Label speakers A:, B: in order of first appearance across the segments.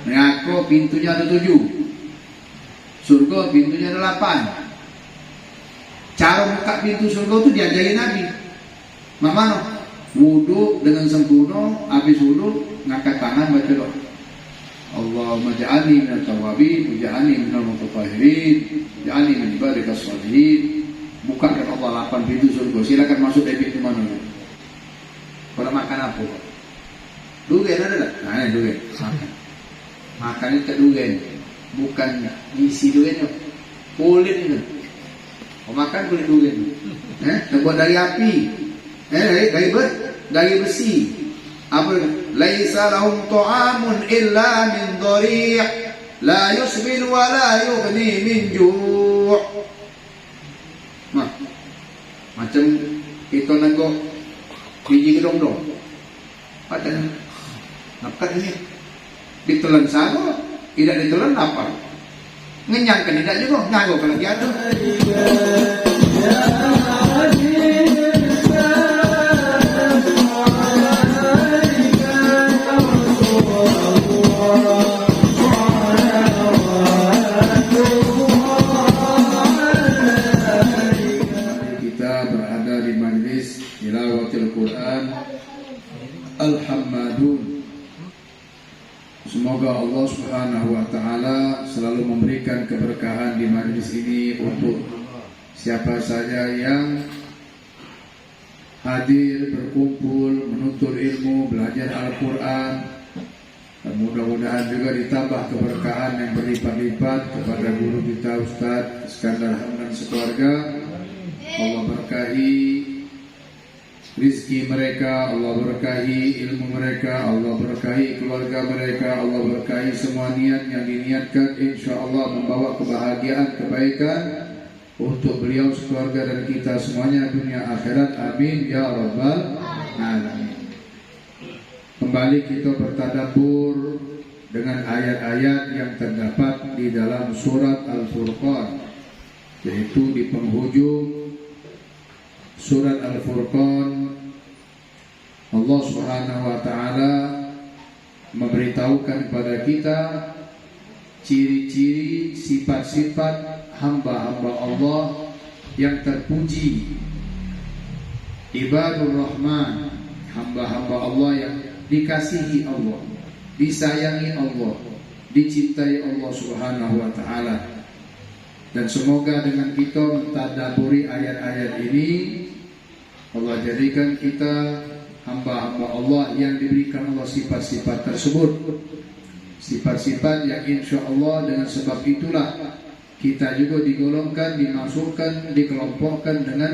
A: Neraka pintunya ada 7, surga pintunya ada 8. Cara buka pintu surga itu diajarin Nabi. Mana? Wudhu dengan sempurna, habis wudhu ngangkat tangan baca doa. Allahumma ja'alni minat tawabin, ja'alni minal mutatahhirin, ja'alni min ibadikas shalihin. Bukakan Allah 8 pintu surga. Silakan masuk dari pintu mana? Kalau makan apa? Dugen ada tak? Nah, dugen. Makan itu dugen, bukan isi dugennya, kulit itu. Kalau makan kulit dugen. Terbuat dari api. Dari besi. Apa? Laisa lahum ta'amun illa min dhari', la yusmin wa la yughni min ju'. Macam kita nengok biji gedong-dong. Padahal makan ini ditelan sama, tidak ditelan apa? Ngenyangkan tidak juga, nganggo kalau dia Kita berada di majlis tilawatil Quran Al-Hammadun. Semoga Allah Subhanahu wa Ta'ala selalu memberikan keberkahan di majlis ini untuk siapa saja yang hadir, berkumpul, menuntut ilmu, belajar Al-Quran. Dan mudah-mudahan juga ditambah keberkahan yang berlipat-lipat kepada guru kita Ustaz Iskandar Hamdan sekeluarga. Allah berkahi rizki mereka, Allah berkahi ilmu mereka, Allah berkahi keluarga mereka, Allah berkahi semua niat yang diniatkan, insya Allah membawa kebahagiaan, kebaikan untuk beliau sekeluarga dan kita semuanya dunia akhirat. Amin ya rabbal alamin. Kembali kita bertadabbur dengan ayat-ayat yang terdapat di dalam surat Al-Furqan, yaitu di penghujung surat Al-Furqan Allah Subhanahu wa Ta'ala memberitahukan kepada kita ciri-ciri sifat-sifat hamba-hamba Allah yang terpuji, ibadur rahman, hamba-hamba Allah yang dikasihi Allah, disayangi Allah, dicintai Allah Subhanahu wa Ta'ala. Dan semoga dengan kita mentadabburi ayat-ayat ini, Allah jadikan kita hamba-hamba Allah yang diberikan Allah sifat-sifat tersebut, sifat-sifat yang insya Allah dengan sebab itulah kita juga digolongkan, dimasukkan, dikelompokkan dengan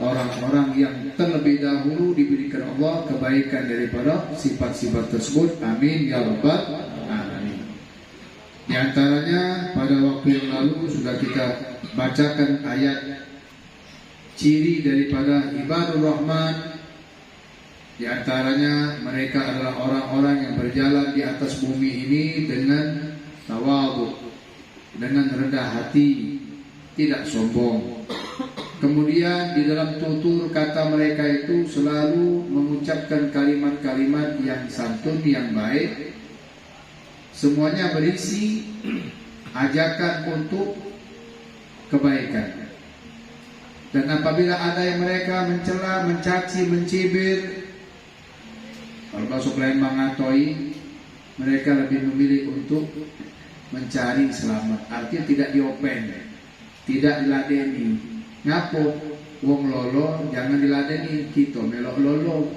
A: orang-orang yang terlebih dahulu diberikan Allah kebaikan daripada sifat-sifat tersebut. Amin ya rabbal alamin. Di antaranya pada waktu yang lalu sudah kita bacakan ayat ciri daripada ibadur rahman. Di antaranya mereka adalah orang-orang yang berjalan di atas bumi ini dengan tawadhu, dengan rendah hati, tidak sombong. Kemudian di dalam tutur kata mereka itu selalu mengucapkan kalimat-kalimat yang santun, yang baik. Semuanya berisi ajakan untuk kebaikan. Dan apabila ada yang mereka mencela, mencaci, mencibir, kalau bahasa Palembang ngatoi, mereka lebih memilih untuk mencari selamat. Artinya tidak diopen, tidak diladeni. Ngapo? Wong lolo jangan diladeni, kita melok lolo.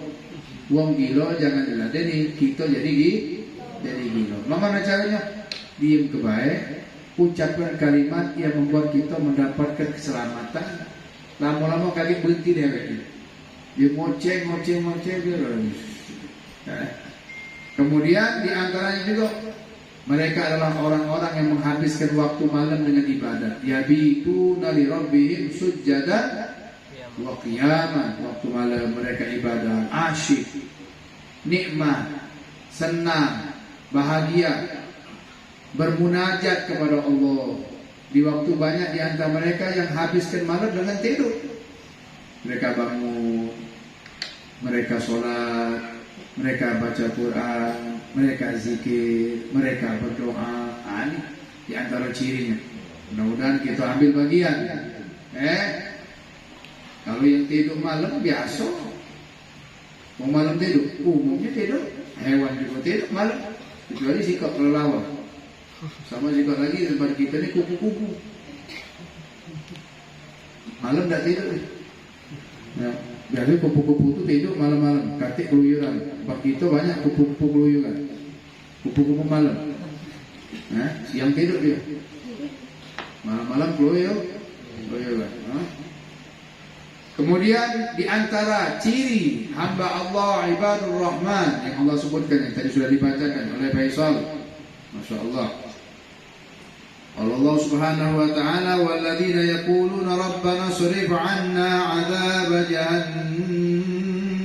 A: Wong gilo jangan diladeni, kita jadi gilo. Bagaimana caranya? Diam kebaik, ucapkan kalimat yang membuat kita mendapatkan keselamatan. Lama-lama kali berhenti deh. Dia ngoceh dia. Kemudian di antaranya juga mereka adalah orang-orang yang menghabiskan waktu malam dengan ibadat. Yabituna li rabbihim sujjadan wa qiyaman. Waktu malam mereka ibadah, asyik, nikmat, senang, bahagia, bermunajat kepada Allah. Di waktu banyak di antara mereka yang habiskan malam dengan tidur. Mereka bangun, mereka sholat, mereka baca Quran, mereka zikir, mereka berdoa. Ini di antara cirinya. Mudah-mudahan kita ambil bagian. Kalau yang tidur malam biasa, mau malam tidur, umumnya tidur. Hewan juga tidur malam, kecuali sikap kelelawar. Sama juga lagi tempat kita ni kupu-kupu. Malam tak tidur. Nah, biasanya kupu-kupu itu tidur malam-malam, katik keluyuran. Tempat kita banyak kupu-kupu keluyuran. Kupu-kupu malam. Siang tidur dia. Malam-malam keluyuran. Kemudian di antara ciri hamba Allah ibadur Rahman yang Allah sebutkan yang tadi sudah dibacakan oleh Faisal, Masya Allah. Allah Subhanahu wa taala walladzina yaquluna rabbana srif 'anna 'adzab jahannam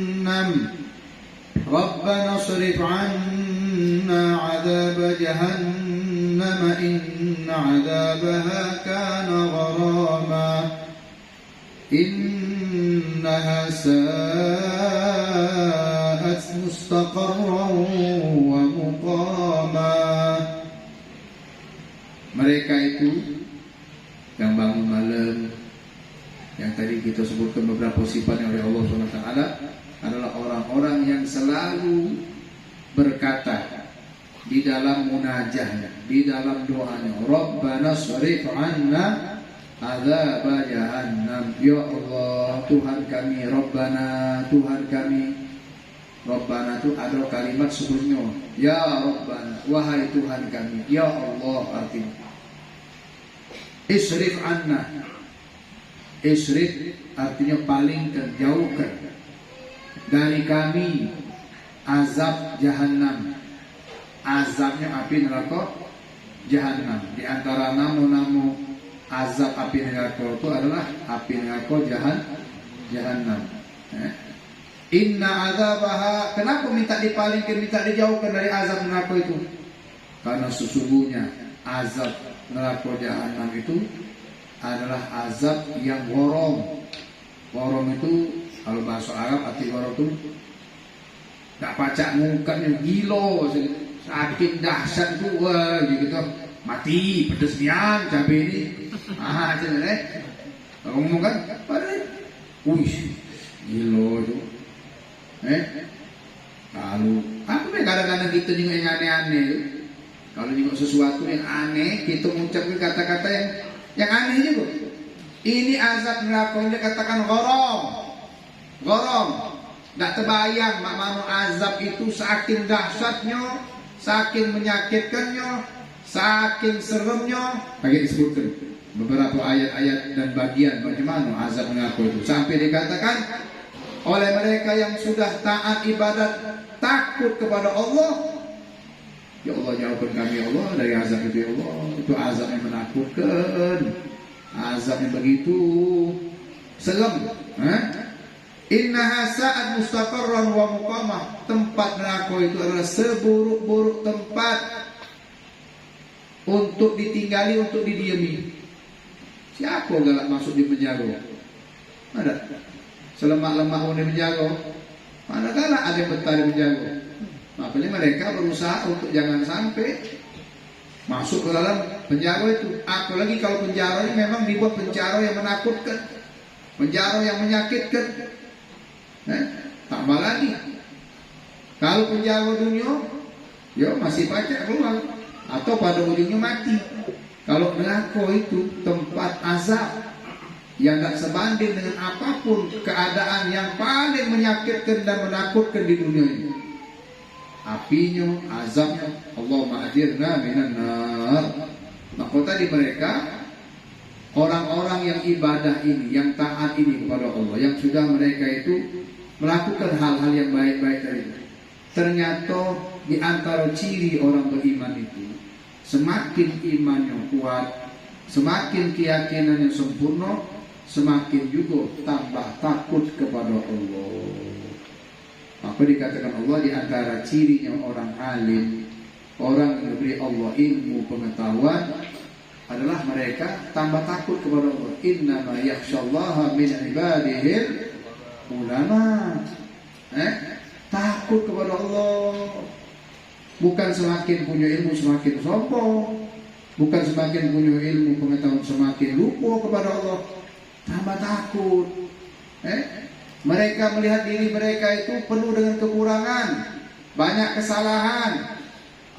A: rabbana srif 'anna 'adzab jahannam inna 'adzabaha kana gharama innaha sa'at mustaqarran wa muqama. Mereka itu yang bangun malam, yang tadi kita sebutkan beberapa sifatnya oleh Allah SWT, adalah orang-orang yang selalu berkata di dalam munajahnya, di dalam doanya, Rabbana srif 'anna adzab jahannam. Ya Allah, Tuhan kami, Rabbana, Tuhan kami. Rabbana itu ada kalimat sebelumnya, ya Rabbana, wahai Tuhan kami, ya Allah artinya. Isrif anna, isrif artinya palingkan, jauhkan dari kami azab jahannam. Azabnya api neraka jahannam. Di antara nama-nama azab api neraka itu adalah api neraka jahannam. Inna azabaha, kenapa minta dipalingkan, minta dijauhkan dari azab neraka itu? Karena sesungguhnya azab neraka jahanam itu adalah azab yang gharam. Gharam itu kalau bahasa Arab arti gharam itu tak pacak mukanya, gila, sakit dahsyat itu, wah gitu, mati pedes nian cabai ini. Kalau ngomong kan, gila itu. Lalu apa nih kadang-kadang kita juga yang aneh-aneh. Kalau juga sesuatu yang aneh, kita mengucapkan kata-kata yang aneh juga. Ini azab neraka ini katakan gharam. Tak terbayang makna azab itu saking dahsyatnya, saking menyakitkannya, saking seremnya. Bagi disebutkan beberapa ayat-ayat dan bagian bagaimana azab neraka itu sampai dikatakan oleh mereka yang sudah taat ibadat, takut kepada Allah, ya Allah jauhkan kami ya Allah dari azab itu ya Allah. Itu azab yang menakutkan, azab yang begitu seram. Innaha sa'at mustaqarran wa muqamah. Tempat neraka itu adalah seburuk-buruk tempat untuk ditinggali, untuk didiami. Siapa galak masuk di penjara? Ada? Selemah-lemah orang menjaga, manakala ada yang betah di menjaga. Makanya mereka berusaha untuk jangan sampai masuk ke dalam penjara itu. Apalagi kalau penjara ini memang dibuat penjara yang menakutkan, penjara yang menyakitkan. Tambah lagi, kalau penjara dunia, ya masih pacak keluar, atau pada ujungnya mati. Kalau neraka itu tempat azab yang tak sebanding dengan apapun keadaan yang paling menyakitkan dan menakutkan di dunia ini. Apinya, azabnya, Allahumma ajirna minan nar. Maka tadi mereka, orang-orang yang ibadah ini, yang taat ini kepada Allah, yang sudah mereka itu melakukan hal-hal yang baik-baik tadi, ternyata di antara ciri orang beriman itu, semakin imannya kuat, semakin keyakinannya sempurna, semakin juga tambah takut kepada Allah. Maka dikatakan Allah di antara cirinya orang alim, orang yang diberi Allah ilmu pengetahuan, adalah mereka tambah takut kepada Allah. Innama yakhsyallaha min ibadihil ulama. Takut takut kepada Allah. Bukan semakin punya ilmu semakin sombong, bukan semakin punya ilmu pengetahuan semakin lupa kepada Allah, tambah takut. Mereka melihat diri mereka itu penuh dengan kekurangan, banyak kesalahan.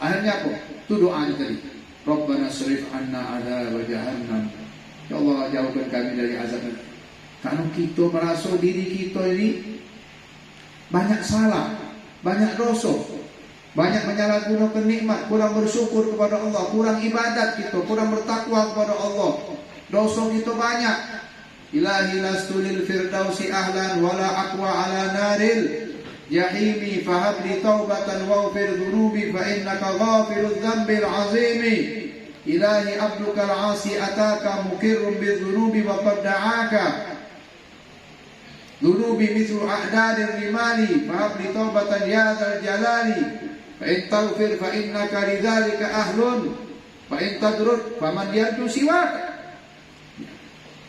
A: Akhirnya apa? Itu doanya tadi. Rabbana srif anna adzab jahannam. Ya Allah, jauhkan kami dari azab. Kalau kita merasa diri kita ini banyak salah, banyak dosa, banyak menyalahgunakan nikmat, kurang bersyukur kepada Allah, kurang ibadat kita, kurang bertakwa kepada Allah, dosa kita banyak. Ilahi lastu lil firdausi ahlan wala aqwa ala naril jahimi fahabli taubatan waghfir dhunubi fa innaka ghafirudz dzambil azimi. Ilahi abduka al-asi ataka mukirrum bidzunubi wa qad da'aka dhunubi mithlu a'dadir rimali fahabli taubatan ya dzal jalali fa in taghfir fa innaka lidzalika ahlun fa in tadrud faman yadu siwaka.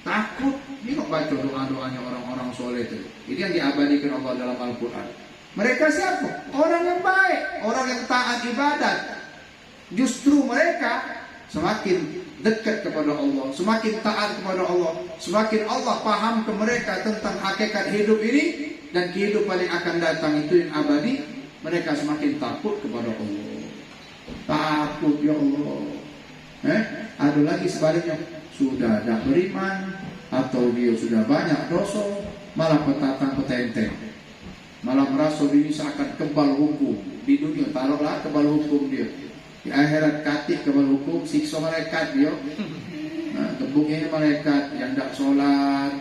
A: Takut. Ini kok baca doa-doanya orang-orang soleh itu. Ini yang diabadikan Allah dalam Al-Quran. Mereka siapa? Orang yang baik, orang yang taat ibadat. Justru mereka semakin dekat kepada Allah, semakin taat kepada Allah, semakin Allah paham ke mereka tentang hakikat hidup ini dan kehidupan yang akan datang itu yang abadi. Mereka semakin takut kepada Allah. Takut ya Allah. Ada lagi sebaliknya, sudah ada beriman atau dia sudah banyak dosa, malah petatang petenteng, malah merasa diri seakan kebal hukum. Di dunia taruhlah kebal hukum dia, di akhirat katik kebal hukum, siksa malaikat dia. Gebuknya malaikat yang tidak sholat,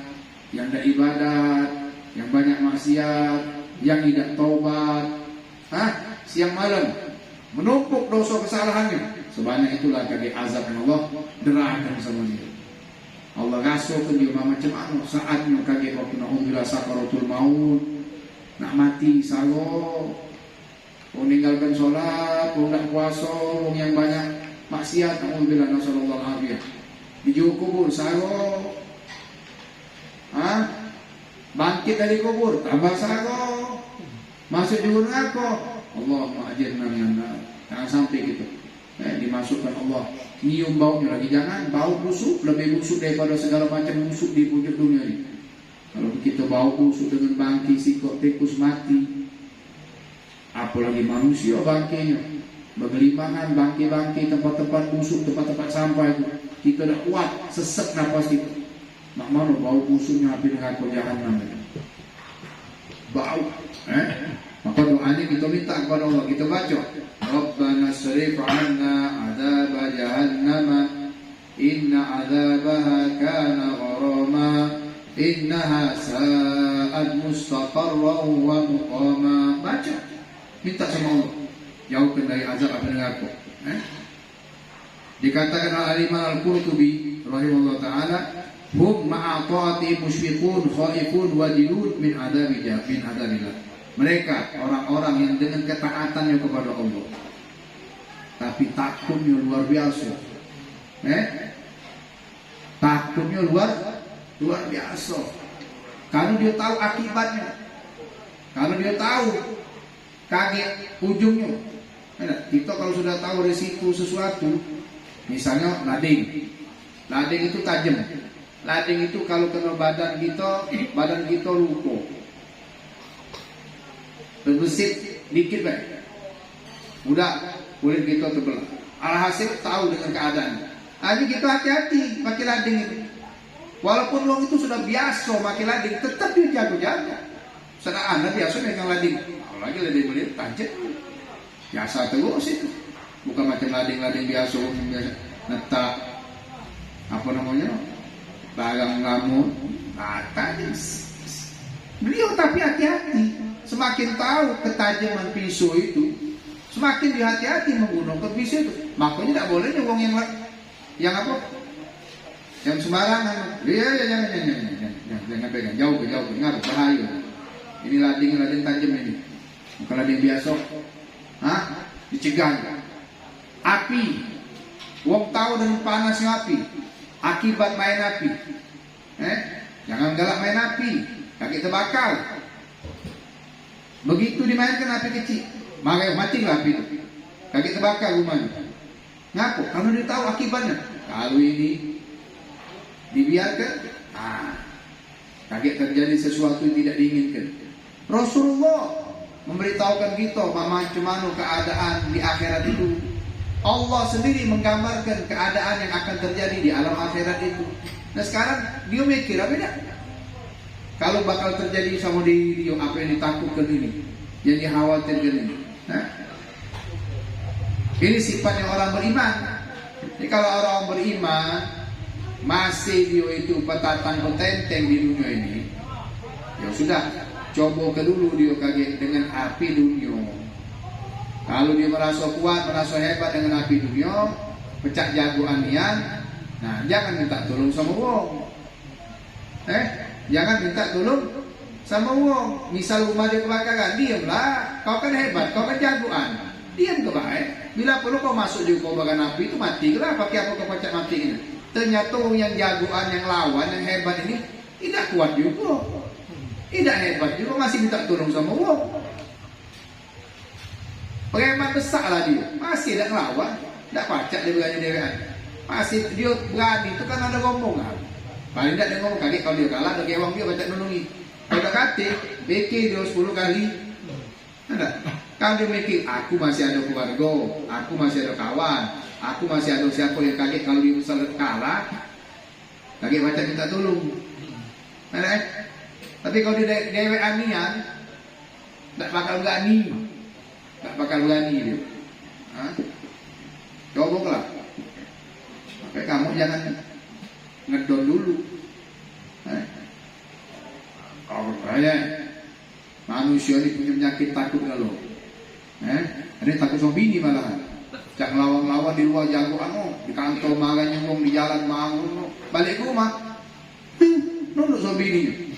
A: yang tidak ibadat, yang banyak maksiat, yang tidak taubat, siang malam menumpuk dosa kesalahannya. Sebanyak itulah kaki azab yang Allah derahkan sama dia. Allah rasukan dia macam mana saatnya kaki waktu na'udzubillah sakaratul maut, nak mati salo, meninggalkan sholat, tidak puasa, yang banyak maksiat, na'udzubillah nasallallahu alaihi di kubur salo, bangkit dari kubur tambah salo, masuk jurang aku, Allahumma ajirna minan nar. Jangan sampai gitu. Dimasukkan Allah, nyium baunya lagi, jangan bau busuk, lebih busuk daripada segala macam busuk di wujud dunia ini. Kalau kita bau busuk dengan bangki, sikok, tikus mati, apalagi manusia bangkinya bergelimangan, bangki-bangki, tempat-tempat busuk, tempat-tempat sampah itu, kita dah kuat, sesek nafas kita. Mak mana bau busuknya api neraka jahanam itu. Bau, maka doanya kita minta kepada Allah, kita baca Rabbana srif 'anna 'adzaba jahannam inna 'adzabaha kana gharama innaha sa'at mustaqarran wa muqama. Baca, minta sama Allah jauhkan dari azab api neraka. Dikatakan al-Imam Al-Qurtubi rahimahullah taala, hum ma'a ta'ati musyfiqun khaifun wajilun min adabillah. Mereka orang-orang yang dengan ketaatannya kepada Allah, tapi takutnya luar biasa. Takutnya luar biasa. Kalau dia tahu akibatnya, kalau dia tahu kaget ujungnya. Kita kalau sudah tahu risiko sesuatu, misalnya lading itu tajam. Lading itu kalau kena badan kita luka. Terbesit dikit baik, udah kulit kita terbelah. Alhasil tahu dengan keadaan. Jadi kita hati-hati pakai lading itu. Walaupun long itu sudah biasa pakai lading, tetap dia jago-jago. Sedang anda biasa dengan lading, apalagi lading beli tajam, biasa terus itu. Bukan macam lading biasa, netak apa namanya, barang lamun, tajam. Beliau tapi hati-hati. Semakin tahu ketajaman pisau itu, semakin dihati-hati menggunakan pisau itu. Makanya tidak boleh wong yang apa? Yang sembarangan. Jangan pegang, jauh, ingat bahaya. Ini lading tajam ini. Bukan lading biasa. Dicegah. Api. Wong tahu dengan panasnya api. Akibat main api. Jangan galak main api. Kaki terbakar. Begitu dimainkan api kecil, maka matilah api itu. Kaget terbakar rumahnya. Ngaku? Karena dia tahu akibatnya. Kalau ini dibiarkan, kaget terjadi sesuatu yang tidak diinginkan. Rasulullah memberitahukan kita macam keadaan di akhirat itu. Allah sendiri menggambarkan keadaan yang akan terjadi di alam akhirat itu. Nah sekarang dia mikir apa tidak? Kalau bakal terjadi sama diri dia, apa yang ditakutkan ini, yang dikhawatirkan ini. Nah, ini sifatnya orang beriman. Jadi kalau orang beriman masih dia itu petatang petenteng di dunia ini, ya sudah, coba ke dulu dia kaget dengan api dunia. Kalau dia merasa kuat, merasa hebat dengan api dunia, pecah jagoan nian, nah jangan minta tolong sama wong. Jangan minta tolong sama wong. Misal rumah dia kebakaran, diamlah. Kau kan hebat, kau kan jagoan, diam ke baik. Bila perlu kau masuk di kobaran api itu mati. Kenapa kau pecah mati ini? Ternyata yang jagoan, yang lawan, yang hebat ini tidak kuat juga, tidak hebat juga, masih minta tolong sama wong. Preman besar lah dia, masih tidak ngelawan, tidak pacak dia berani dewan. Masih dia berani itu kan ada rombongan. Paling tidak dia ngomong kaget kalau dia kalah, ada gewang dia pacak nolongi. Kalau tak kate, mikir dia 10 kali. Ada. Kan dia mikir, aku masih ada keluarga, aku masih ada kawan, aku masih ada siapa yang kaget kalau dia misalnya kalah, kaget pacak minta tolong. Ada. Tapi kalau dia dewek anian, tak bakal berani. Tak bakal berani dia. Coba lah. Tapi kamu jangan ngedon dulu. Kalau saya manusia ini punya penyakit takut kalau. Ada takut sama bini malahan. Cak ngelawan-lawan di luar jagoan, di kantor marah nyengong, di jalan marah, balik ke rumah, nunduk sama bini.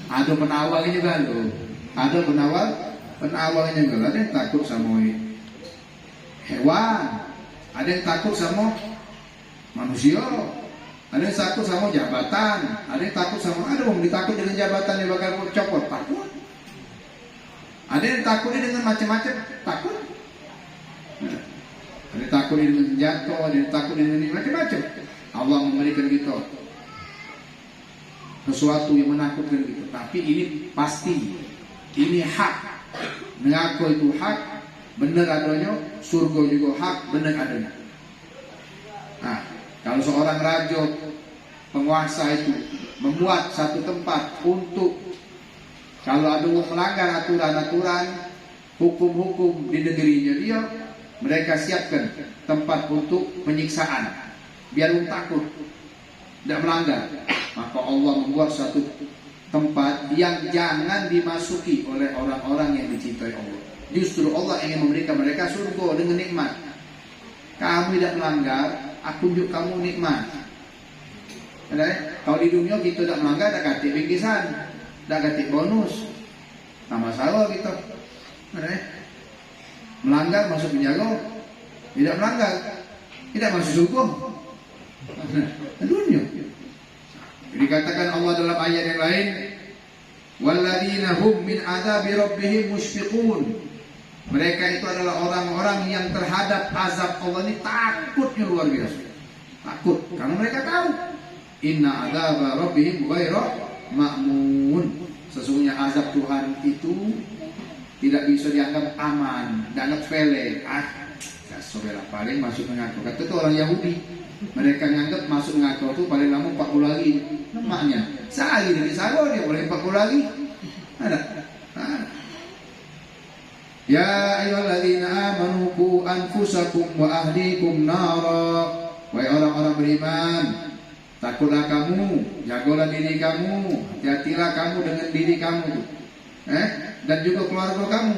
A: Ada penawalnya juga loh. Ada penawalnya juga. Ada yang takut sama hewan, ada yang takut sama manusia, ada yang takut sama jabatan, ada yang takut sama, ada yang ditakut dengan jabatan yang bakal copot, takut. Ada yang takutnya dengan macam-macam, takut. Ada yang takut dengan jatuh, ada yang takut dengan macam-macam. Allah memberikan kita sesuatu yang menakutkan kita. Tapi ini pasti, ini hak. Mengaku itu hak, benar adanya. Surga juga hak, benar adanya. Nah, kalau seorang raja, penguasa itu membuat satu tempat untuk kalau ada yang melanggar aturan-aturan, hukum-hukum di negerinya dia, mereka siapkan tempat untuk penyiksaan, biar orang takut, tidak melanggar. Maka Allah membuat satu tempat yang jangan dimasuki oleh orang-orang yang dicintai Allah. Justru Allah ingin memberikan mereka surga dengan nikmat. Kamu tidak melanggar, aku tunjuk kamu nikmat. Kalau di dunia kita tidak melanggar, tidak katik bingkisan, tidak katik bonus, tak masalah kita. Melanggar masuk penjara, tidak melanggar tidak masuk surga. Dunia. Dikatakan Allah dalam ayat yang lain, walladzina hum min adzabi rabbihim mushfiqun. Mereka itu adalah orang-orang yang terhadap azab Allah ini takutnya luar biasa. Takut karena mereka tahu inna adzaba rabbihim ghairu ma'mun. Sesungguhnya azab Tuhan itu tidak bisa dianggap aman, dianggap sepele. Sobela paling masuk mengaku. Kata itu orang Yahudi. Mereka menganggap masuk mengaku itu paling lama 40 hari lemaknya. Sehari dari sarwa dia boleh 40 hari. Ada. Ya ayyuhalladzina amanu qu anfusakum wa ahlikum nara. Wahai orang-orang beriman, takutlah kamu, jagalah diri kamu, hati-hatilah kamu dengan diri kamu. Dan juga keluarga kamu.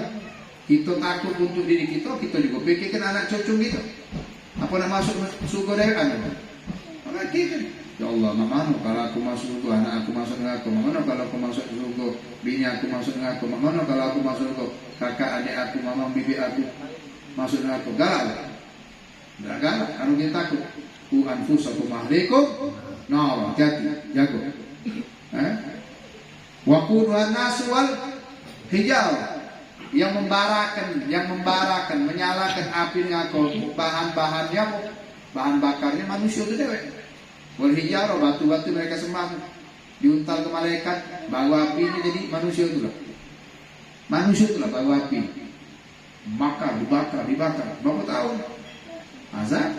A: Kita takut untuk diri kita, kita juga pikirkan anak cucu kita. Apa nak masuk surga dari kan? Maka kita, ya Allah, mana kalau aku masuk surga, anak aku masuk neraka, mana kalau aku masuk surga, bini aku masuk neraka, mana kalau aku masuk surga, kakak adik aku, mama bibi aku masuk neraka. Galak. Tidak galak, kalau kita takut. Ku anfusakum ahlikum nar, hati-hati, jago. Wa qudha an-nas wal hijau yang membarakan, menyalakan api neraka. Bahan-bahannya, bahan bakarnya manusia itu dewek. Wal hijau, batu-batu mereka sembah diuntal ke malaikat, bawa apinya jadi manusia itulah. Manusia itulah bawa api. Dibakar. Berapa tahun? Azab.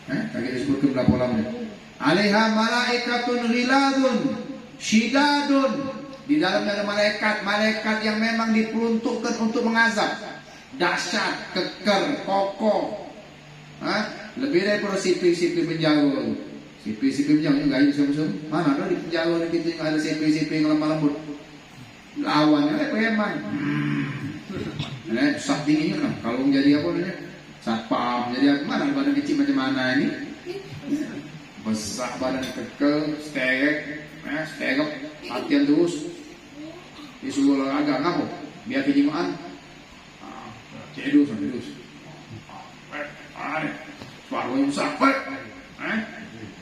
A: Kaki disebutkan berapa lamanya. Alaiha malaikatun ghiladun syidadun. Di dalamnya ada malaikat yang memang diperuntukkan untuk mengazab. Dahsyat, kekar, kokoh. Lebih daripada sipil-sipil penjara. Sipil-sipil penjara yang gaya sama-sama. Mana ada di penjara gitu yang ada sipil-sipil yang lemah lembut. Lawannya preman. Besar tingginya kan. Kalau menjadi apa namanya? Satpam, jadi apa? Mana badan kecil macam mana ini? Besar badan kekal, sterek, latihan terus. Disuruh agak ngapa? Biar kejimaan. Cedus. Suaranya besar.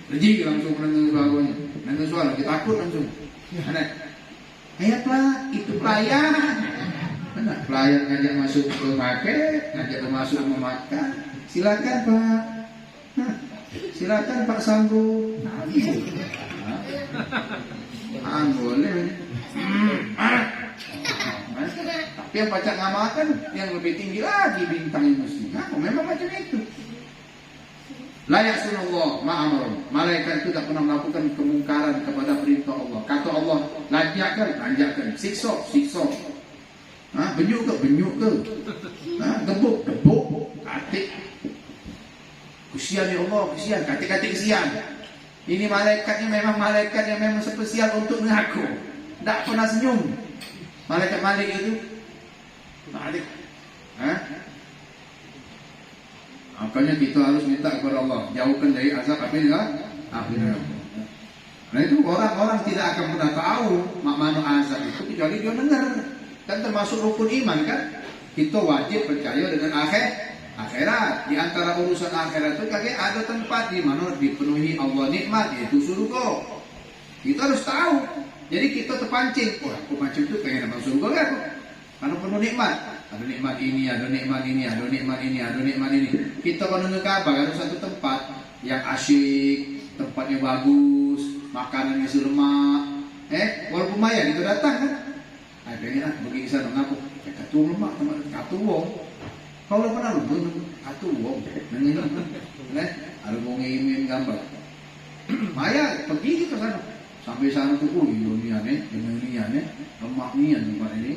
A: Rejik langsung menentu suaranya. Menentu suara, kita takut langsung. Ayat lah, itu pelayan. Pelayan ngajak masuk ke market, ngajak masuk memakan. Silakan Pak. Silakan Pak Sambu. Boleh. Tapi yang pacak ngamakan yang lebih tinggi lagi bintangnya mesti. Memang macam itu. Layak sunallah ma'amrum. Malaikat itu tak pernah melakukan kemungkaran kepada perintah Allah. Kata Allah, lanjakkan, siksa. Benyuk ke, gebuk, katik. Kesian ya Allah, kesian, katik kesian. Ini malaikatnya memang malaikat yang memang spesial untuk mengaku. Tak pernah senyum. Malaikat Malik itu. Malik. Makanya kita harus minta kepada Allah, jauhkan dari azab api neraka. Nah itu orang-orang tidak akan pernah tahu makna azab itu kecuali dia dengar. Kan termasuk rukun iman kan. Kita wajib percaya dengan akhirat. Di antara urusan akhirat itu kagak ada tempat di mana dipenuhi Allah nikmat, yaitu surga. Kita harus tahu. Jadi kita terpancing, aku macam itu pengen masuk surga kan? Karena penuh nikmat. Ada nikmat ini, ada nikmat ini, ada nikmat ini, ada nikmat ini. Kita kalau nunggu kabar ada satu tempat yang asyik, tempatnya bagus, makanannya lemak. Walaupun maya itu datang kan? Pengen pergi ke sana ngaku. Katu lemak teman, katu wong. Kau udah pernah lu katu wong. Ada wong ingin gambar. Maya pergi ke sana. Sampai sana tuh, dunia nih, lemak nih tempat ini.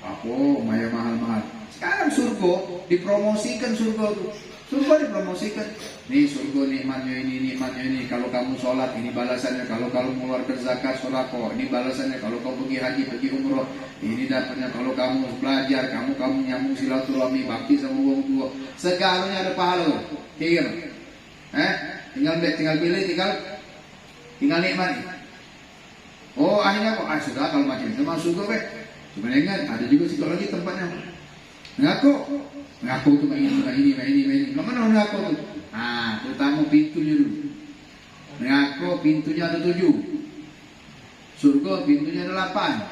A: Apa maya mahal-mahal. Sekarang surga dipromosikan surga tuh. Surga dipromosikan. Nih surga nikmatnya ini. Kalau kamu sholat ini balasannya. Kalau kamu mengeluarkan zakat sholako ini balasannya. Kalau kamu pergi haji pergi umroh ini dapatnya. Kalau kamu belajar kamu nyambung silaturahmi bakti sama orang tua. Segalanya ada pahala. Kira. Tinggal pilih tinggal nikmati. Oh akhirnya kok sudah kalau macam itu masuk surga sebenarnya ada juga situ lagi tempatnya. Ngaku tuh ini. Mana ngaku tuh? Terutama pintunya dulu. Ngaku pintunya ada 7. Surga pintunya ada 8.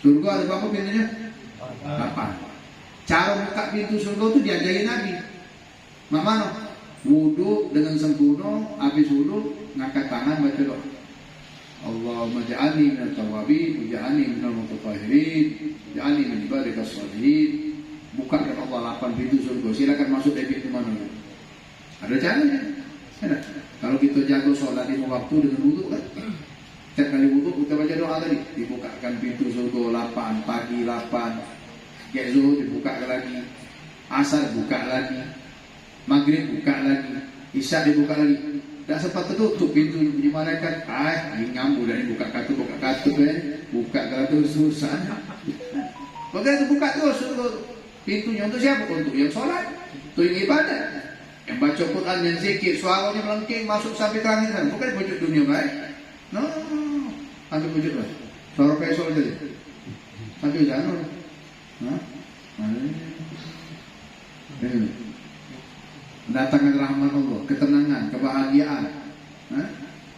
A: Surga ada berapa pintunya? 8. Cara buka pintu surga itu diajarin Nabi. Mana? Wudu dengan sempurna, habis wudu ngangkat tangan baca doa. Allahumma ja'alni minat tawabin, ja'alni minal mutatahhirin, ja'alni min ibadikas shalihin. Bukakan Allah 8 pintu surga. Silakan masuk dari pintu mana? Ada caranya. Kalau kita jago sholat 5 waktu dengan wudu kan? Setiap kali wudu kita baca doa tadi. Dibukakan pintu surga 8, pagi 8. Zuhur dibuka lagi. Asar buka lagi. Maghrib buka lagi. Isya dibuka lagi. Tak sempat tertutup pintu di malaikat. Ini ngambu dari buka kartu buka kartu susah. Begitu buka terus pintunya untuk siapa? Untuk yang sholat, untuk yang ibadah, yang baca Quran, yang zikir, suaranya melengking masuk sampai ke langit. Bukan wujud dunia baik. Sampai wujud lah. Suara pesol tadi. Sampai sana. Datangkan rahmat Allah, ketenangan, kebahagiaan,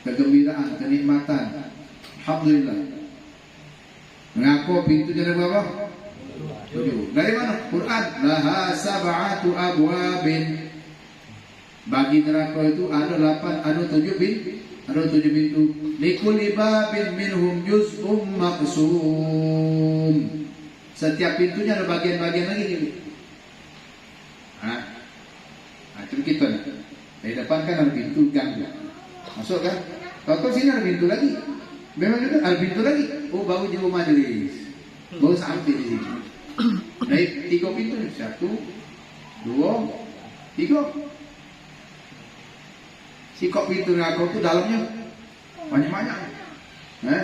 A: kegembiraan kenikmatan. Alhamdulillah. Mengaku pintunya dari berapa? 7. Dari mana? Quran. Laha sab'atu abwabin. Bagi neraka itu ada 8, ada 7 pintu. Likulli babin minhum juz'um maqsum. Setiap pintunya ada bagian-bagian lagi nih. Itu kita nih. Dari depan kan ada pintu gang. Masuk kan? Kalau sini ada pintu lagi. Memang juga ada pintu lagi. Oh, bau jauh majelis. Bau sampai di sini. Naik 3 pintu. 1, 2, 3. Sikok pintu neraka itu dalamnya banyak-banyak.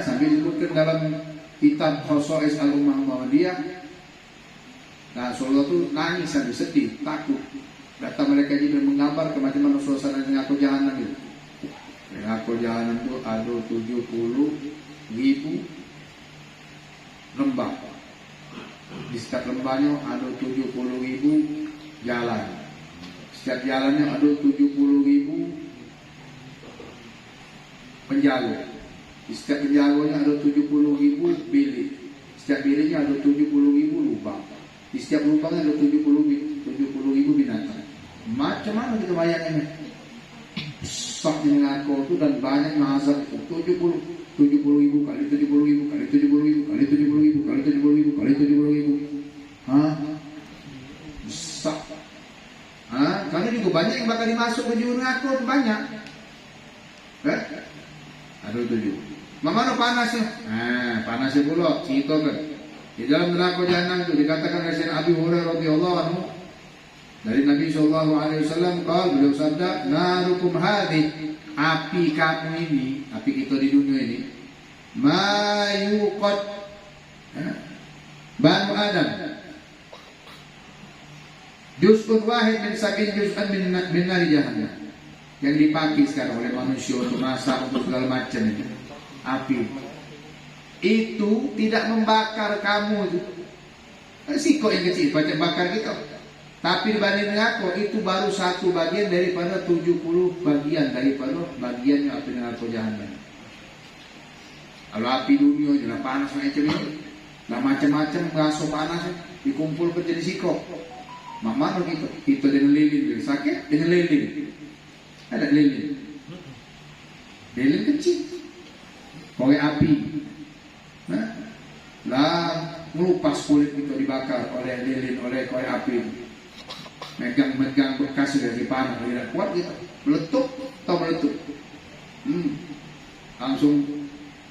A: Sambil disebutkan dalam kitab Khosais Al-Ummah Muhammadiyah. Nah, Rasulullah itu nangis sambil sedih, takut. Kata mereka juga menggambar ke mana suasana neraka jahanam itu. Neraka jahanam itu ada 70.000 lembah. Di setiap lembahnya ada 70.000 jalan. Setiap jalannya ada 70.000 penjaga. Di setiap penjaganya ada 70.000 bilik. Setiap biliknya ada 70.000 lubang. Di setiap lubangnya ada 70.000 binatang. Macam mana kita bayangin? Besar neraka itu dan banyak azab itu. 70.000 kali 70.000 kali 70.000 kali 70.000 kali 70.000 kali 70.000. Besar. Karena juga banyak yang bakal dimasuk ke neraka itu banyak. Ada 7. Mana panasnya? Panasnya pula. Cito kan. Di dalam neraka jahanam itu dikatakan oleh Sayyidina Abi Hurairah radhiyallahu anhu dari Nabi sallallahu alaihi wasallam, beliau sabda, narukum hadhi, api kamu ini, api kita di dunia ini, ma yuqad Banu Adam juz'un wahid min sab'in juz'an min nari jahannam, yang dipakai sekarang oleh manusia untuk masak, untuk segala macam itu. Api itu tidak membakar kamu itu. Sikok yang kecil, macam bakar kita. Tapi dibanding neraka itu baru 1 bagian daripada 70 bagian daripada bagiannya api neraka jahanam. Kalau api dunia jelas panas macam ini, lah macam-macam gaso panas dikumpulkan jadi sikok. Mana kita dengan lilin, sakit dengan lilin. Ada lilin kecil, korek api. Lah melupas kulit kita dibakar oleh lilin, oleh korek api. Megang bekas dari panah, tidak kuat kita, meletup. Langsung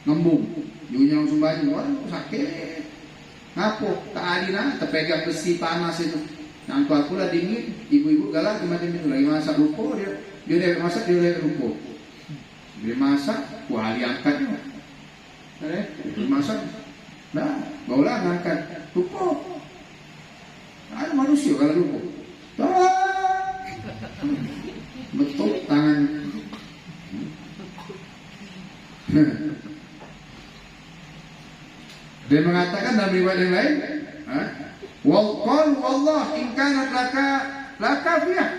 A: ngembung, junya langsung banyak, sakit. Ngapo, tak adil terpegang besi panas itu. Nampak pula dingin, ibu-ibu galak macam itu lagi masak rupo dia masak dia rupo. Dia masak, kuali angkatnya. Masak, nah, bawalah angkat rupo. Ada manusia kalau rupo. Betul tangan. Dia mengatakan dalam riwayat yang lain, wallah in kanat laka fiyah.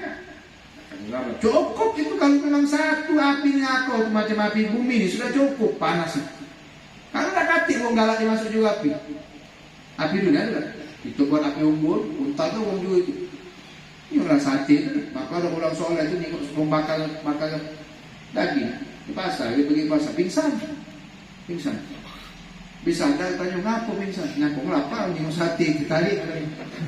A: Cukup itu kalau memang satu api neraka macam api bumi ini sudah cukup panas. Kalau tak katik wong galak dimasuk juga api. Api dunia ada. Itu buat api unggun, unta tu wong juga itu. Ini orang sate itu. Maka ada orang soleh itu nikmat bakal daging di pasar, dia pergi pasar pingsan. Bisa ada tanya ngapa pingsan? Ngaku lapar nyum sate ditarik.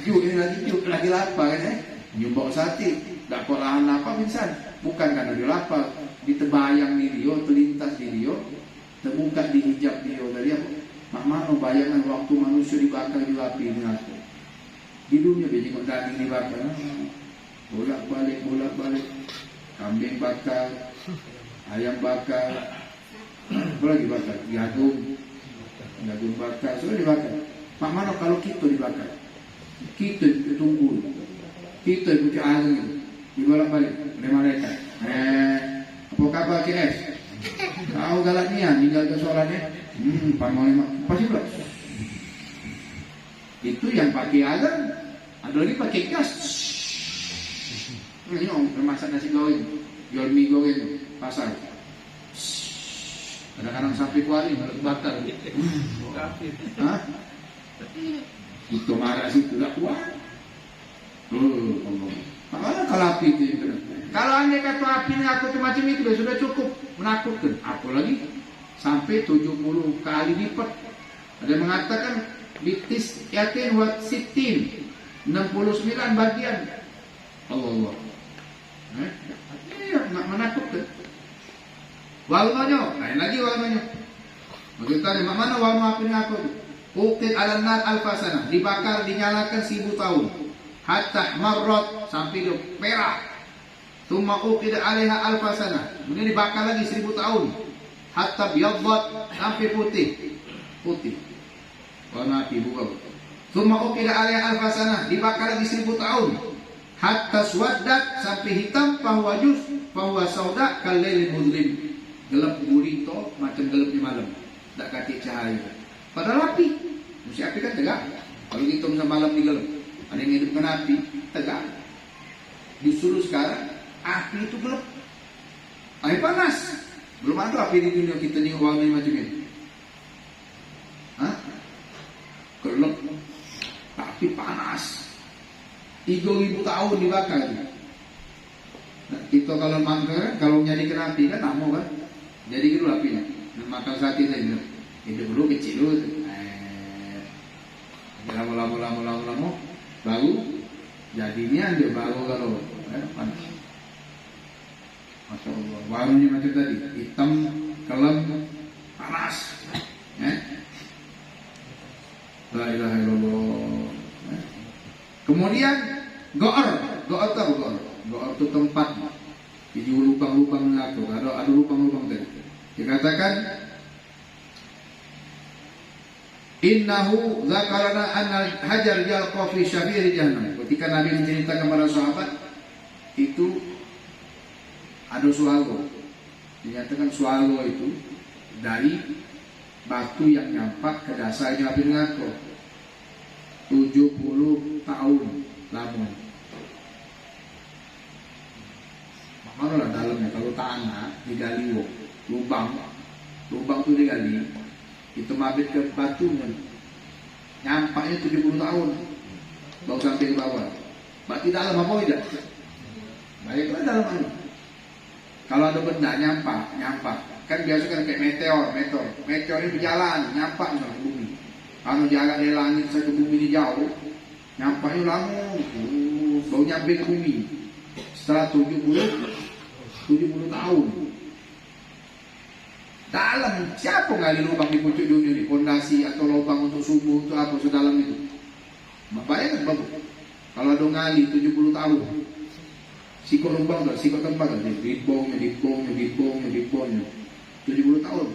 A: Juk ini lagi lapar kan? Nyumbang sate, dapat lahan lapar pingsan. Bukan karena dia lapar, diterbayang di dia, terlintas di dia, terbuka di hijab dia dari apa? Mana bayangan waktu manusia dibakar di api neraka. Di dunia dia tengok daging dibakar, bolak-balik, kambing bakar, ayam bakar, apa lagi bakar? Jagung bakar, sudah dibakar. Mak mana kalau kita dibakar? Kita tunggu, kita ikuti angin, dibolak-balik oleh malaikat. Apa kabar KS? Kau galak nian tinggal ke soalnya, pasti pula. Itu yang pakai azan, ada lagi pakai gas. Ini om masak nasi goreng, jual mie goreng pasar. Kadang-kadang sampai kuali malah bakar. Hah? Itu marah situ tak kuat. Allah. Makanya kalau api itu. Kalau andai kata api ini aku tuh macam itu sudah cukup menakutkan. Apalagi sampai 70 kali lipat. Ada yang mengatakan bitis yatin wat sitin 69 bagian. Allah. Iya, nak menakutkan. Walmanya, lain lagi walmanya. Begitu tadi, mana walma api ini aku? Ukid ala nar alfasana, dibakar, dinyalakan 1000 tahun. Hatta marrot sampai dia merah. Tumma ukid alaiha alfasana, kemudian dibakar lagi 1000 tahun. Hatta biyadhat sampai putih. Putih. Warna api buka. Tumma ukid alaiha alfasana, dibakar lagi 1000 tahun. Hatta swaddat sampai hitam fahuwa juz fahuwa sauda kalailil muzlim. Gelap gurito macam gelapnya malam. Tak kati cahaya. Padahal api. Mesti api kan tegak. Kalau hitam sama malam di gelap. Ada yang hidupkan api tegak. Disuruh sekarang api itu gelap. Air panas. Belum ada api di dunia kita ni warnanya macam ini. Hah? Gelap. Api panas. 3000 tahun dibakar. Nah, kita kalau mangga, kalau nyadikan api kan tak mau kan? Jadi gitu apinya. Makan sate saja. Hidup dulu kecil dulu. Lama baru jadinya dia baru kalau panas. Masya Allah. Warnanya macam tadi, hitam, kelam, panas. La ilaha illallah. Kemudian go'or tahu go'or. Go'or itu tempat di lubang-lubang aku. Ada lubang-lubang tadi. Dikatakan innahu zakarana anna hajar yalqa fi syafiri jahannam. Ketika Nabi menceritakan kepada sahabat itu ada swallow. Dinyatakan swallow itu dari batu yang nyampak ke dasarnya api neraka. 70 tahun lama. Mana lah dalamnya? Kalau tanah digali lubang itu digali, itu mabit ke batunya, nyampaknya 70 tahun, baru sampai ke bawah. Berarti dalam apa tidak? Baiklah dalam mana? Kalau ada benda nyampak, kan biasa kan kayak meteor ini berjalan, nyampak ke bumi. Kalau jarak dari langit sampai ke bumi ini jauh, nyampaknya lama, baru nyampe ke bumi. Setelah 70 tahun. Dalam siapa ngali lubang di pucuk dunia ini, fondasi atau lubang untuk subuh untuk apa sedalam itu? Bayangkan bagus. Kalau ada ngali 70 tahun, sikok lubang tak, sikok tempat kan, dibongnya, 70 tahun.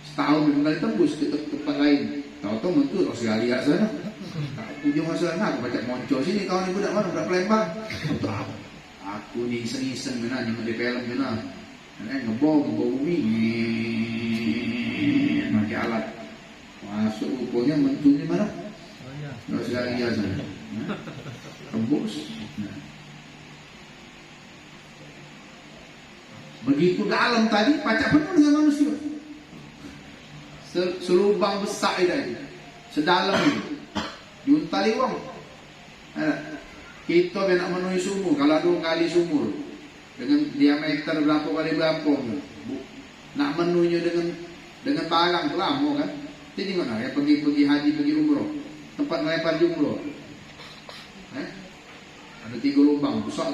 A: Setahun memang kali tembus ke tempat lain. Tahu-tahu mentu Australia sana. Ujung sana aku baca moncol sini kawan ibu tak mana budak Palembang. Untuk apa? Aku ni iseng-iseng benar ni di film benar. Ngebom bumi. Pakai alat. Masuk rupanya mentu ni mana? Australia sana. Tembus. Begitu dalam tadi pacak penuh dengan manusia. Selubang besar tadi, sedalam itu, diuntali wong. Kita nak memenuhi sumur, kalau 2 kali sumur dengan diameter berapa kali berapa, nak menunya dengan barang tu lama kan? Jadi mana? Yang pergi haji, pergi umroh, tempat melempar jumroh, ada 3 lubang besar,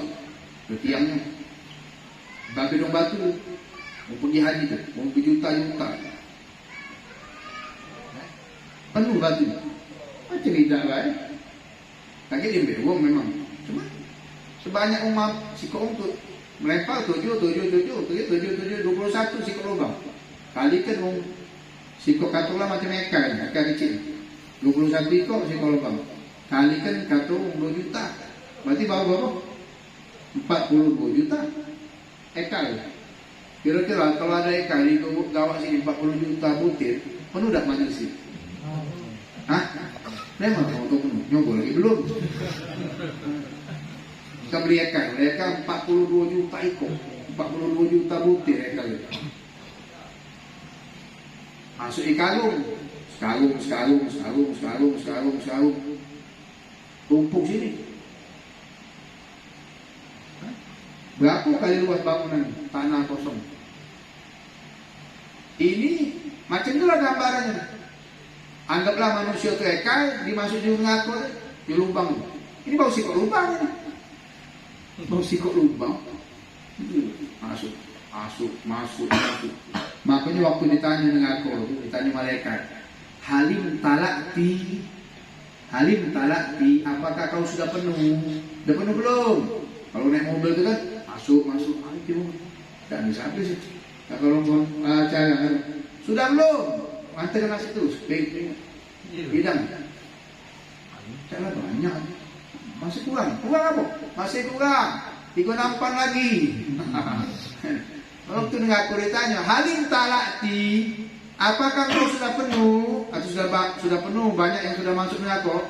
A: ada tiangnya, bagi dong batu, mau pergi haji tu, mau berjuta-juta. Penuh batu. Macam tidak baik. Kaki dia bewong memang. Cuma sebanyak umat sikok untuk melempar 21 sikok lubang. Kali kan sikok katulah macam ekar kecil. 21 sikok lubang. Kali kan katu 2 juta. Berarti berapa? 42 juta ekar. Kira-kira kalau ada ekar di gawak sini 40 juta butir, penuh tak manusia? Hah? Memang untuk penuh, nyogol lagi belum. Kita beli ekar 42 juta ekor, 42 juta butir ekar. masuk di kalung, sekalung, tumpuk sini. Berapa kali luas bangunan tanah kosong? Ini macam itulah gambarannya. Anggaplah manusia itu ekal dimasuk di ngako di lubang. Ini bau sikok lubang ini. Bau sikok lubang. Masuk. Makanya waktu ditanya dengan aku, ditanya malaikat, Halim talakti, apakah kau sudah penuh? Sudah penuh belum? Kalau naik mobil itu kan masuk, tak bisa habis. Nah, kalau mau cara sudah belum? Antar nasi terus, bidang. Cara banyak, masih kurang apa? Masih kurang. 368 lagi. Waktu dengan aku ditanya, Halim talakti, apakah kau sudah penuh atau sudah penuh? Banyak yang sudah masuk neraka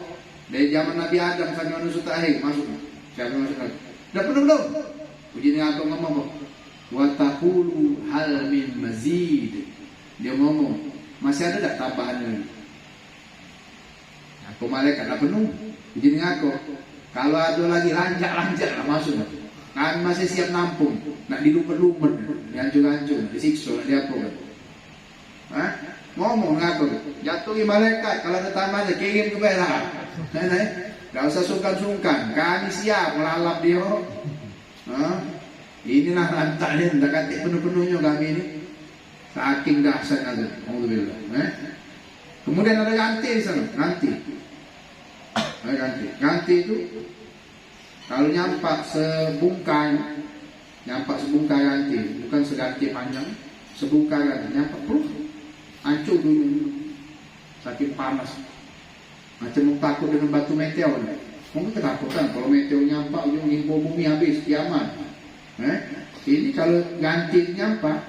A: dari zaman Nabi Adam sampai manusia terakhir masuk. Siapa yang masuk neraka? Sudah penuh belum? Uji neraka ngomong, wa taqulu hal min mazid. Dia ngomong, masih ada tak tambahan lagi? Aku malaikat dah penuh. Uji neraka. Kalau ada lagi lanjak lah masuk. Kami masih siap nampung, nak dilumet-lumet, dihancur-hancur, disiksa, nak diapa? Ngomong apa? Jatuhi malaikat, kalau ada tambahnya kirim ke bela. Tidak usah sungkan-sungkan, kami siap melalap dia. Inilah rantaknya, tidak katik penuh-penuhnya kami ini. Saking dahsyat ada, alhamdulillah. Kemudian ada ganti di sana, ganti itu. Kalau nyampak sebungkai ganti, bukan seganti panjang, sebungkai ganti, nyampak hancur dunia, saking panas, macam takut dengan batu meteor. Mungkin ketakutan kalau meteor nyampak ujung himbo bumi habis kiamat. Ini kalau ganti nyampak,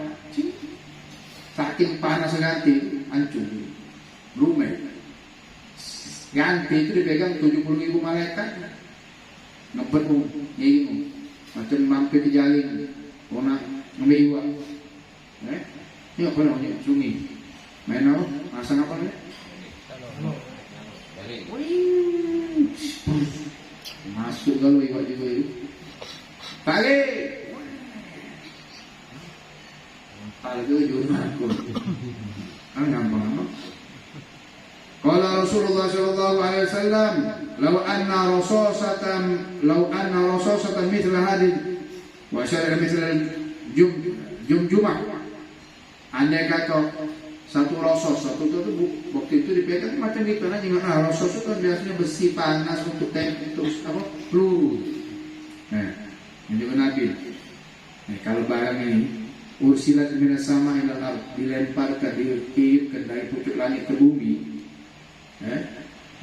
A: saking panas ganti, hancur, lumer. Ganti itu dipegang 70.000 malaikat. Ngepenuh, nyimu, macam mampir ke jalan, nak ngambil iwak. Ini apa namanya? Sungai. Main apa? Masang apa ni? Masuk kalau iwak juga itu. Tarik. Tarik itu jurnal aku. Gampang. Qala Rasulullah sallallahu alaihi wasallam, "Law anna rasasatan mithla hadhihi wa syara mithla jumjumah." Andai kata satu itu waktu itu dipegang macam itu kan, rasos itu kan biasanya besi panas untuk terus peluru. Ini juga Nabi. Kalau barang ini ursilat minas sama ilal ard, dilemparkan, dikirimkan dari pucuk langit ke bumi.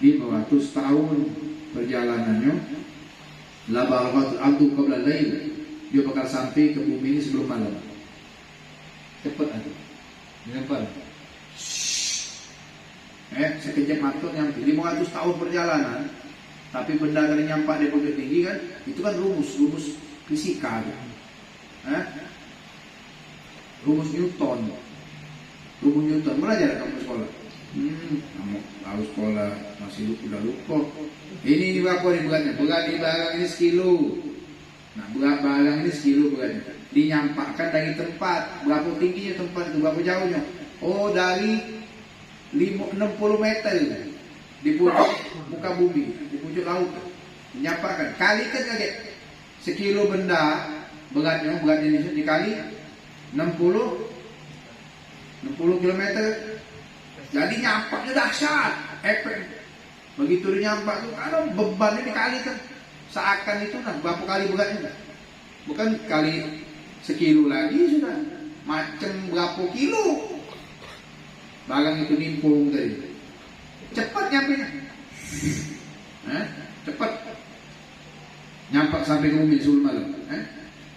A: Di 500 tahun perjalanannya, la balaghatul ardu qabla lail, dia bakal sampai ke bumi ini sebelum malam. Cepat aja dilempar. Sekejap mata nyampe. 500 tahun perjalanan, tapi benda kali nyampak di pojok tinggi kan, itu kan rumus fisika kan? Rumus Newton. Belajar kamu sekolah? Kamu tahu sekolah masih udah lupa. Ini berapa nih beratnya? Berat di barang ini 1 kilo. Nah, berat barang ini 1 kilo beratnya. Dinyampakkan dari tempat. Berapa tingginya tempat itu? Berapa jauhnya? Oh, dari 60 meter di puncak muka bumi, di puncak laut. Dinyampakkan. Kalikan kaget 1 kilo benda beratnya ini dikali 60 kilometer. Jadi nyampaknya dahsyat, efek. Begitu dia nyampak tuh, kalau beban ini kali kan, seakan itu berapa kali beratnya? Bukan kali 1 kilo lagi sudah, macam berapa kilo? Barang itu nimpung tadi. Cepat nyampe. Cepat. Nyampak sampai ke bumi sebelum malam.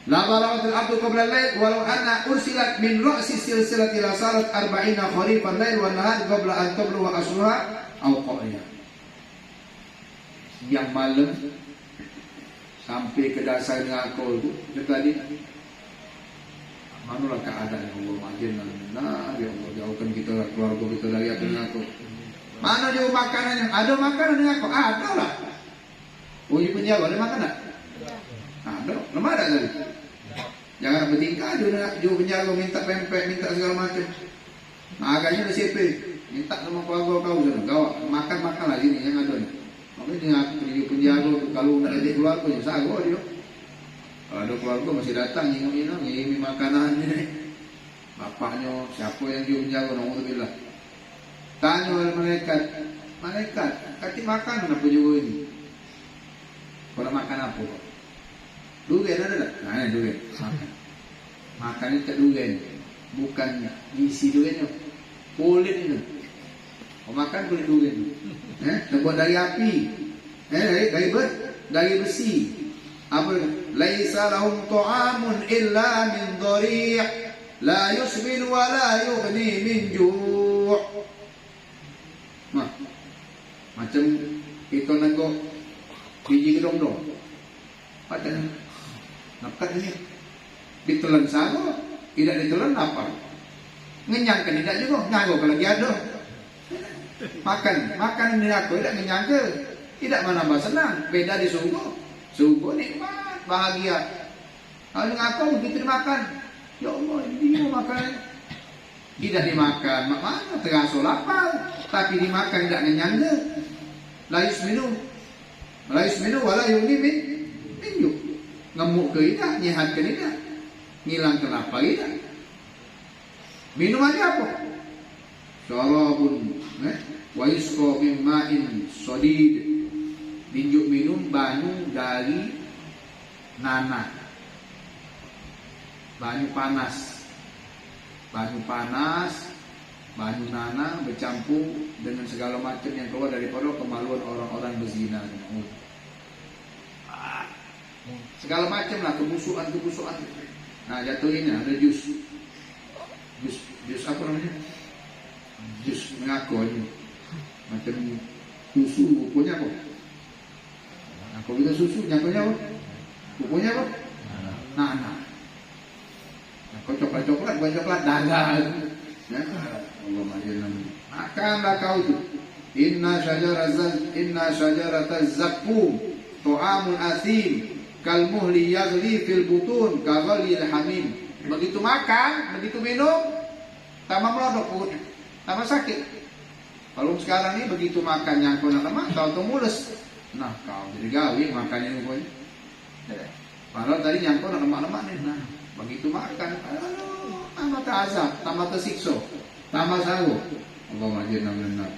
A: La balaghatil ardu qabla al-lail walau anna ursilat min ra'si silsilati la sarat 40 kharifan lail wa nahar qabla an tabluwa asruha aw qa'ya. Yang malam sampai ke dasar neraka itu tadi Manulah keadaan Allah majinlah. Nah, ya Allah jauhkan kita keluarga kita dari api neraka. Mana jauh makanannya? Ada makanan neraka? Ada lah. Oh, ibu penjaga ada makanan? Ada. Lemah ada tadi. Jangan bertingkah jauh penjaga minta pempek, minta segala macam. Nah, agaknya udah CP. Minta sama keluarga kau sana. Kau makan lah ini yang ada ni. Makanya dia jauh penjaga kalau nak ada keluarga je sago dia. Kalau ada keluarga masih datang ngimi makanan ni. Bapaknya siapa yang dia menjaga naudzubillah. Tanya oleh malaikat, kati makan apa juga ini? Kalau makan apa? Durian ada tak? Nah, ini durian. Makan itu tak durian. Bukan isi duriannya. Kulit itu. Kau makan kulit durian. Terbuat dari api. Dari besi. Apa? Laisa lahum ta'amun illa min dhari'. La yusmin wa la yughni min ju'. Macam kita nengok biji gedong-dong. Ada nakat ini ditelan sago, tidak ditelan apa? Ngenyangkan tidak juga, ngago kalau lagi ada. Makan ini aku tidak ngenyangkan, tidak menambah senang. Beda di sugo nikmat, bahagia. Kalau ngaku begitu dimakan, ya Allah ini mau makan. Tidak dimakan, mana terasa lapar, tapi dimakan tidak ngenyangkan. La yusminu wala yughni min ju'. Ngemuk ke tidak, nyehat ke tidak, ngilang kenapa tidak. Minumannya apa? Syarabun wa yusqa min ma'in shadid. Dinjuk minum banyu dari nanah. Banyu panas, banyu nanah bercampur dengan segala macam yang keluar daripada kemaluan orang-orang berzina. Segala macam lah kebusukan. Nah, jatuh ini ada jus apa namanya? Jus mengaku ini macam susu, bukunya apa? Aku kita susu, nyakunya apa? Bukunya apa? Nah. Kau coklat, bukan coklat dagang. Ya, Allah majinlah. Makanlah kau itu. Inna syajarataz zaqqum ta'amul athim kal muhli yaghli fil butun ka ghalil hamim. Begitu makan, begitu minum, tambah melodok perutnya, tambah sakit. Kalau sekarang ini begitu makan yang kau nak lemak, kau mules. Nah, kau jadi gawe makan ini pokoknya. Padahal tadi yang kau nak lemak-lemak nih. Nah, begitu makan, tambah terazab, tambah tersiksa, tambah sago. Allah majinlah benar.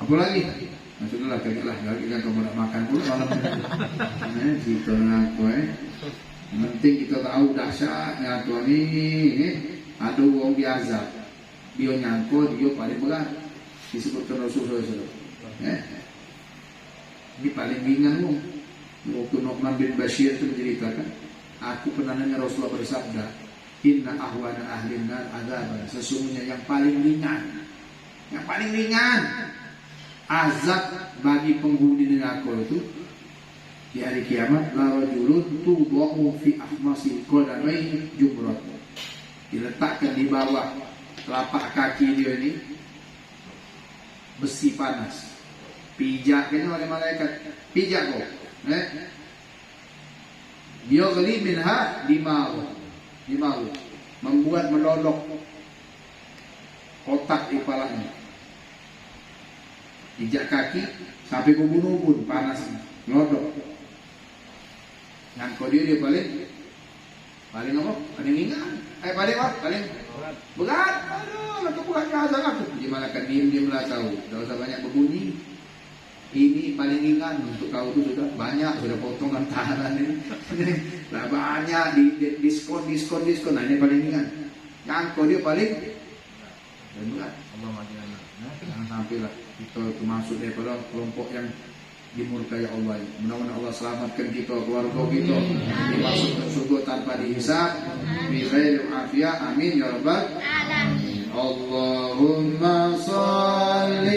A: Apa lagi? Maksudnya kayaklah kita kamu nak makan pun malam. Kita ngaku penting kita tahu dahsyatnya Tuhan ini. Ada orang biasa, dia nyangko dia paling berat. Disebutkan Rasulullah SAW. Ini paling ringan loh. Waktu Nu'man bin Bashir itu menceritakan, aku pernah dengar Rasulullah bersabda, Inna ahwana ahlin nar adzaban. Sesungguhnya yang paling ringan azab bagi penghuni neraka itu di hari kiamat, la rajulun tudahu fi ahmasi qadamai jumrat. Diletakkan di bawah telapak kaki dia ini besi panas. Pijaknya oleh malaikat. Pijak kau. Biaghli minha dimaru. Membuat melodok kotak di kepalanya. Pijak kaki sampai ke ubun-ubun panas melodok. Yang kau dia paling apa? Paling ringan. Paling apa? Paling berat. Aduh, itu beratnya azan aku. Dia malaikat diam lah tahu. Tidak usah banyak berbunyi. Ini paling ringan untuk kau itu sudah banyak, sudah potongan tahanan ini. Lah banyak di diskon. Nah ini paling ringan. Yang kau dia paling berat. Allah majinlah. Jangan sampailah kita termasuk daripada kelompok yang dimurkai Allah. Mudah-mudahan Allah selamatkan kita, keluarga kita, dimasukkan surga tanpa dihisab, bi khairil afiyah. Amin ya rabbal alamin. Allahumma shalli